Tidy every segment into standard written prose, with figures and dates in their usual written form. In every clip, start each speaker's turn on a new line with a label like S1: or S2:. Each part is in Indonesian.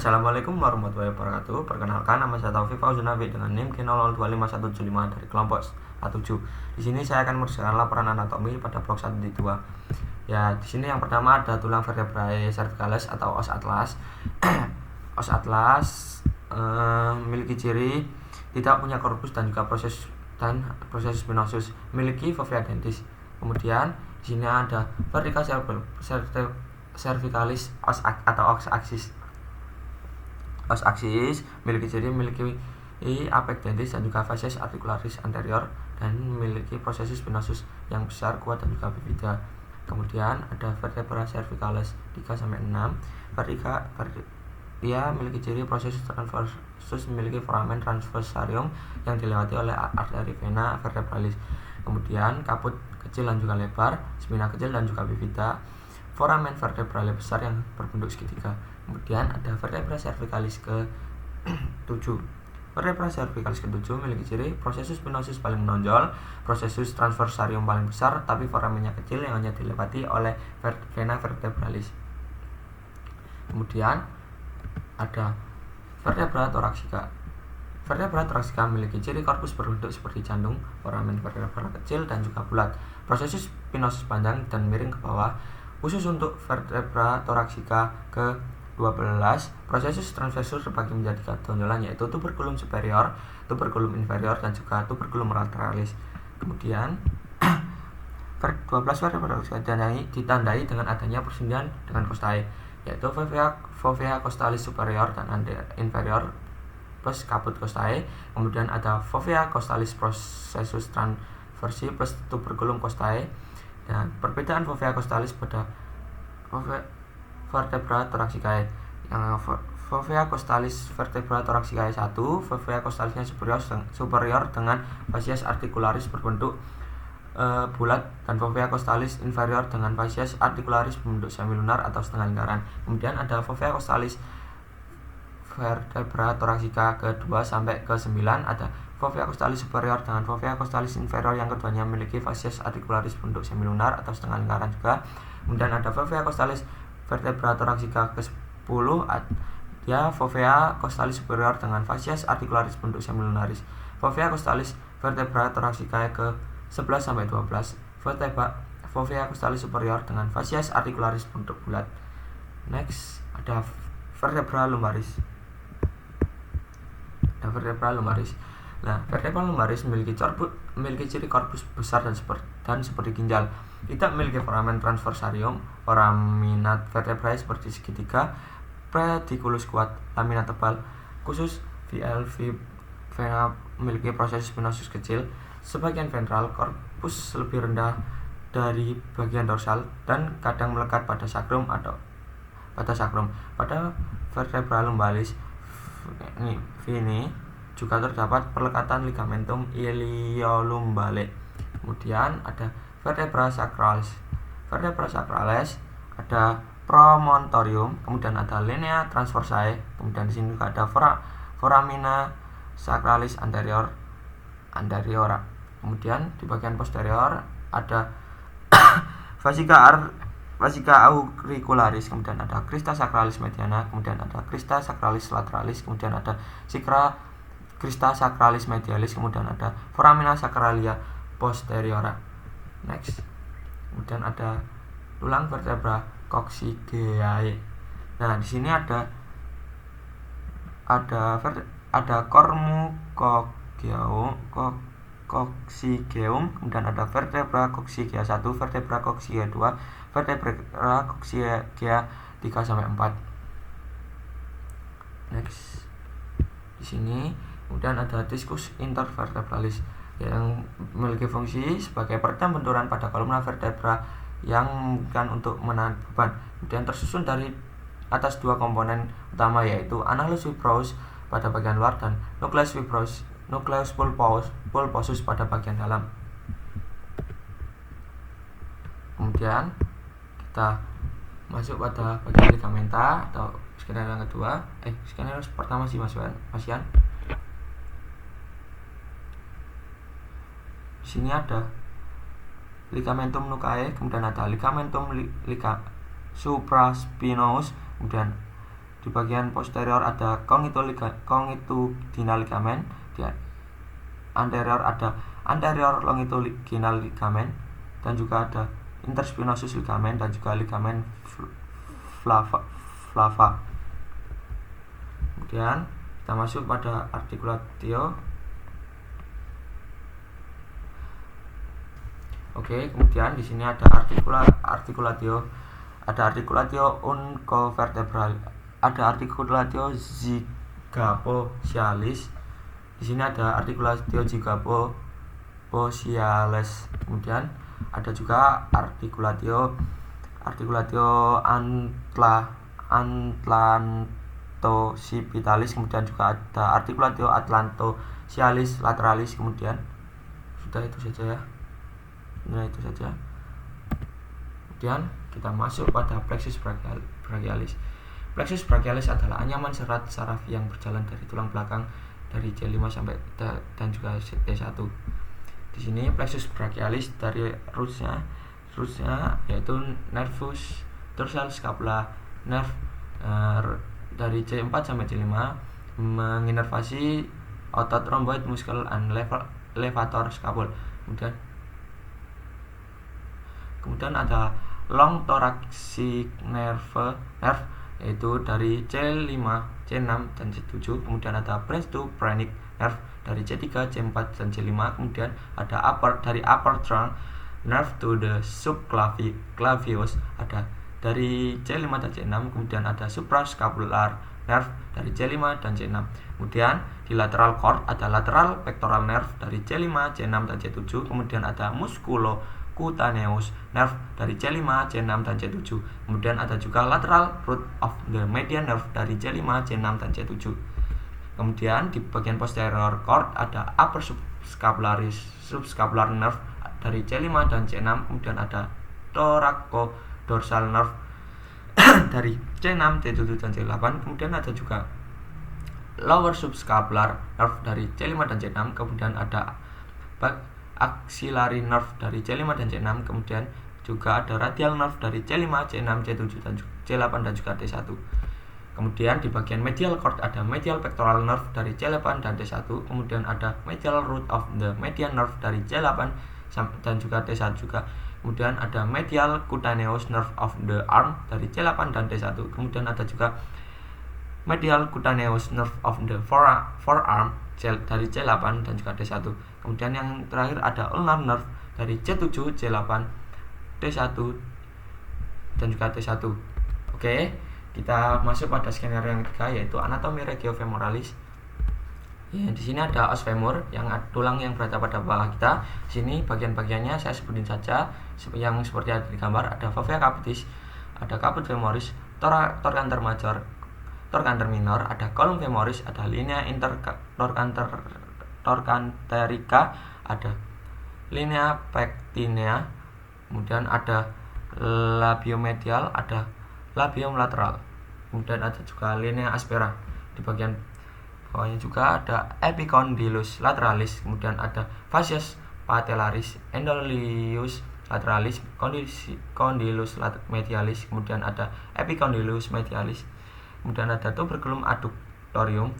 S1: Assalamualaikum warahmatullahi wabarakatuh. Perkenalkan, nama saya Taufik Fauzunabi dengan NIM K0025175 dari kelompok A7. Di sini saya akan mengerjakan laporan anatomi pada blok 1 di 2. Ya, di sini yang pertama ada tulang vertebrae cervicalis atau os atlas. Os atlas memiliki ciri tidak punya korpus dan juga proses spinosus, memiliki fovea dentis. Kemudian di sini ada vertical cervicalis atau os aksis. Os aksis memiliki ciri memiliki apex dentis dan juga facies articularis anterior dan memiliki proses spinosus yang besar, kuat dan juga bifida. Kemudian ada vertebra cervicalis 3-6. Dia memiliki ciri proses transversus, memiliki foramen transversarium yang dilewati oleh arteri vena vertebralis. Kemudian kaput kecil dan juga lebar, spina kecil dan juga bifida, foramen vertebrale besar yang berbentuk segitiga. Kemudian ada vertebra cervicalis ke-7. Vertebra cervicalis ke-7 memiliki ciri prosesus spinosus paling menonjol, prosesus transversarium paling besar, tapi foramennya kecil yang hanya dilewati oleh vena vertebralis. Kemudian ada vertebra thoracica. Vertebra thoracica memiliki ciri korpus berbentuk seperti jantung, foramen vertebral kecil dan juga bulat, prosesus spinosus panjang dan miring ke bawah. Khusus untuk vertebra thoracica ke-12, prosesus transversus terbagi menjadi 3 tonjolan, yaitu tuberculum superior, tuberculum inferior, dan juga tuberculum lateralis. Kemudian 12 vertebra thoracica ditandai dengan adanya persendian dengan costae, yaitu fovea costalis superior dan inferior plus kaput costae. Kemudian ada fovea costalis processus transversi plus tuberculum costae. Dan perbedaan fovea costalis pada vertebra thoracicae. Yang fovea costalis vertebra thoracicae 1, fovea costalisnya superior dengan facies articularis berbentuk bulat, dan fovea costalis inferior dengan facies articularis berbentuk semilunar atau setengah lingkaran. Kemudian ada fovea costalis vertebra thoracica ke-2 sampai ke-9, ada fovea costalis superior dengan fovea costalis inferior yang keduanya memiliki facies articularis bentuk semilunar atau setengah lingkaran juga. Kemudian ada fovea costalis vertebra thoracica ke-10, dia fovea costalis superior dengan facies articularis bentuk semilunaris. Fovea costalis vertebra thoracica ke-11 sampai 12, fovea costalis superior dengan facies articularis bentuk bulat. Next ada vertebra lumbaris. Vertebra lumbaris. Nah, vertebra lumbaris memiliki ciri korpus besar dan seperti ginjal. Tidak memiliki foramen transversarium, foramina vertebrae seperti segitiga, pediculus kuat, lamina tebal. Khusus vena memiliki proses spinosus kecil. Sebagian ventral korpus lebih rendah dari bagian dorsal dan kadang melekat pada sakrum atau pada sakrum. Pada vertebra lumbaris ini juga terdapat perlekatan ligamentum iliolumbale. Kemudian ada vertebra sacralis. Vertebra sacralis ada promontorium, kemudian ada linea transversae, kemudian di sini juga ada foramina sacralis anteriora. Kemudian di bagian posterior ada fascia auricularis, kemudian ada crista sacralis mediana, kemudian ada crista sacralis lateralis, kemudian ada crista sacralis medialis, kemudian ada foramina sacralia posteriora. Next. Kemudian ada tulang vertebra coccygeae. Nah, di sini ada coccygeum, kemudian ada vertebra coccygea 1, vertebra coccygea 2, vertebra coccygea 3 sampai 4. Next. Di sini kemudian ada discus intervertebralis yang memiliki fungsi sebagai peredam benturan pada kolumna vertebra yang memungkinkan untuk menahan beban. Kemudian tersusun dari atas 2 komponen utama, yaitu annulus fibrosus pada bagian luar dan nucleus pulposus pada bagian dalam. Kemudian kita masuk pada bagian ligamenta atau skenario yang kedua. Skenario pertama sih Mas Yan. Di sini ada ligamentum nucae, kemudian ada ligamentum supraspinous, kemudian Di bagian posterior ada longitudinal ligamen, di anterior ada anterior longitudinal ligamen, dan juga ada interspinosus ligamen dan juga ligamen flava. Kemudian kita masuk pada articulatio. Oke, kemudian di sini ada articulatio, ada articulatio uncovertebral, ada articulatio zygapophysalis. Di sini ada articulatio zygapophysalis. Kemudian ada juga articulatio atlantocipitalis. Kemudian juga ada articulatio atlantocipitalis lateralis. Kemudian sudah itu saja ya. Nah, itu saja. Kemudian kita masuk pada plexus brachialis. Plexus brachialis adalah anyaman serat saraf yang berjalan dari tulang belakang dari C5 sampai dan juga T1. Di sini plexus brachialis dari rootsnya yaitu nervus dorsal scapula nerve dari C4 sampai C5 menginervasi otot rhomboid muscle and levator scapula. Kemudian ada long thoracic nerve yaitu dari C5, C6 dan C7. Kemudian ada brainstemonic nerve dari C3, C4 dan C5. Kemudian ada upper trunk nerve to the subclavius ada dari C5 dan C6. Kemudian ada suprascapular nerve dari C5 dan C6. Kemudian di lateral cord ada lateral pectoral nerve dari C5, C6 dan C7. Kemudian ada musculocutaneous nerve dari C5, C6 dan C7. Kemudian ada juga lateral root of the median nerve dari C5, C6 dan C7. Kemudian di bagian posterior cord ada upper subscapular nerve dari C5 dan C6. Kemudian ada thoracodorsal nerve dari C6, C7 dan C8. Kemudian ada juga lower subscapular nerve dari C5 dan C6. Kemudian ada axillary nerve dari C5 dan C6. Kemudian juga ada radial nerve dari C5, C6, C7 dan C8 dan juga T1. Kemudian di bagian medial cord ada medial pectoral nerve dari C8 dan T1. Kemudian ada medial root of the median nerve dari C8 dan juga T1 juga. Kemudian ada medial cutaneous nerve of the arm dari C8 dan T1. Kemudian ada juga medial cutaneous nerve of the forearm dari C8 dan juga T1. Kemudian yang terakhir ada ulnar nerve dari C7, C8, T1 dan juga T1. Oke, kita masuk pada skenario yang ketiga yaitu anatomi regiofemoralis. Ya, di sini ada os femur yang tulang yang berada pada bawah kita. Di sini bagian-bagiannya saya sebutin saja yang seperti ada di gambar. Ada fovea capitis, ada caput femoris, trochanter major, trochanter minor, ada column femoris, ada linea trochanterica, ada linea pectinea, kemudian ada labiomedial, ada labium lateral, kemudian ada juga linea aspera. Di bagian bawahnya juga ada epicondylus lateralis, kemudian ada fascius patellaris, endolius lateralis, condylus medialis, kemudian ada epicondylus medialis, kemudian ada tuberculum adductorium.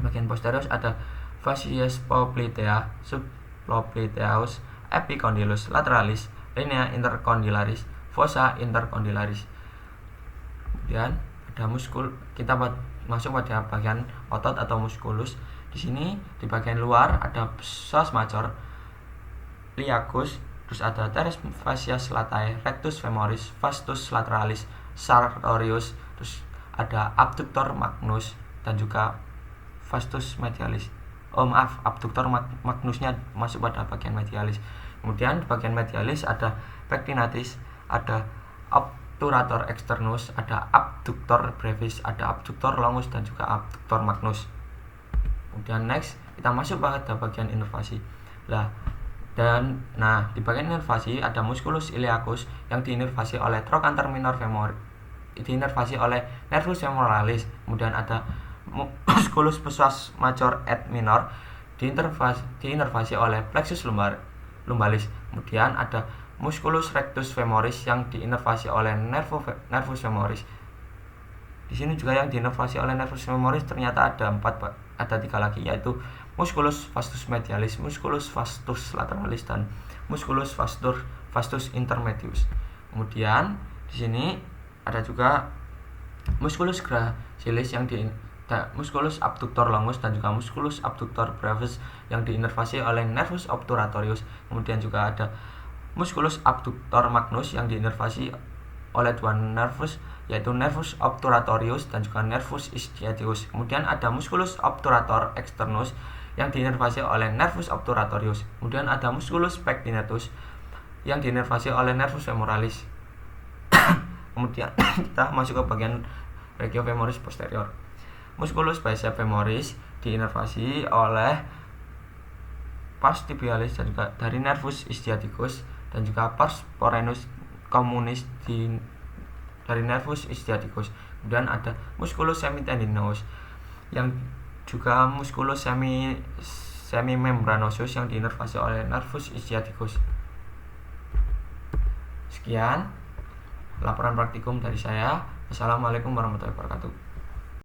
S1: Bagian posterior ada fascius poplitea, subpopliteus, epicondylus lateralis, linea intercondylaris, fossa intercondylaris. Kemudian ada kita masuk pada bagian otot atau musculus. Di sini di bagian luar ada psoas major, iliacus, terus ada teres fascias latae, rectus femoris, vastus lateralis, sartorius, terus ada abductor magnus dan juga vastus medialis. Abductor magnusnya masuk pada bagian medialis. Kemudian di bagian medialis ada pectinatis, ada obturator externus, ada abductor brevis, ada abductor longus dan juga abductor magnus. Kemudian next kita masuk pada bagian inervasi. Di bagian inervasi ada musculus iliacus yang diinervasi oleh trochanter minor femoris, diinervasi oleh nervus femoralis. Kemudian ada musculus psoas major et minor diinervasi oleh plexus lumbalis. Kemudian ada musculus rectus femoris yang diinervasi oleh nervus femoris. Di sini juga yang diinervasi oleh nervus femoris ternyata ada 3 lagi, yaitu musculus vastus medialis, musculus vastus lateralis, dan musculus vastus intermedius. Kemudian di sini ada juga musculus gracilis musculus abductor longus dan juga musculus abductor brevis yang diinervasi oleh nervus obturatorius. Kemudian juga ada musculus abductor magnus yang diinervasi oleh 2 nervus, yaitu nervus obturatorius dan juga nervus ischiaticus. Kemudian ada musculus obturator externus yang diinervasi oleh nervus obturatorius. Kemudian ada musculus pectinatus yang diinervasi oleh nervus femoralis. Kemudian kita masuk ke bagian regio femoris posterior. Musculus bicep femoris diinervasi oleh pars tibialis dan juga dari nervus ischiaticus, dan juga pars forainus communis dari nervus ischiaticus. Kemudian ada musculus semitendinous yang juga musculus semimembranosus yang diinervasi oleh nervus ischiaticus. Sekian laporan praktikum dari saya. Assalamualaikum warahmatullahi wabarakatuh.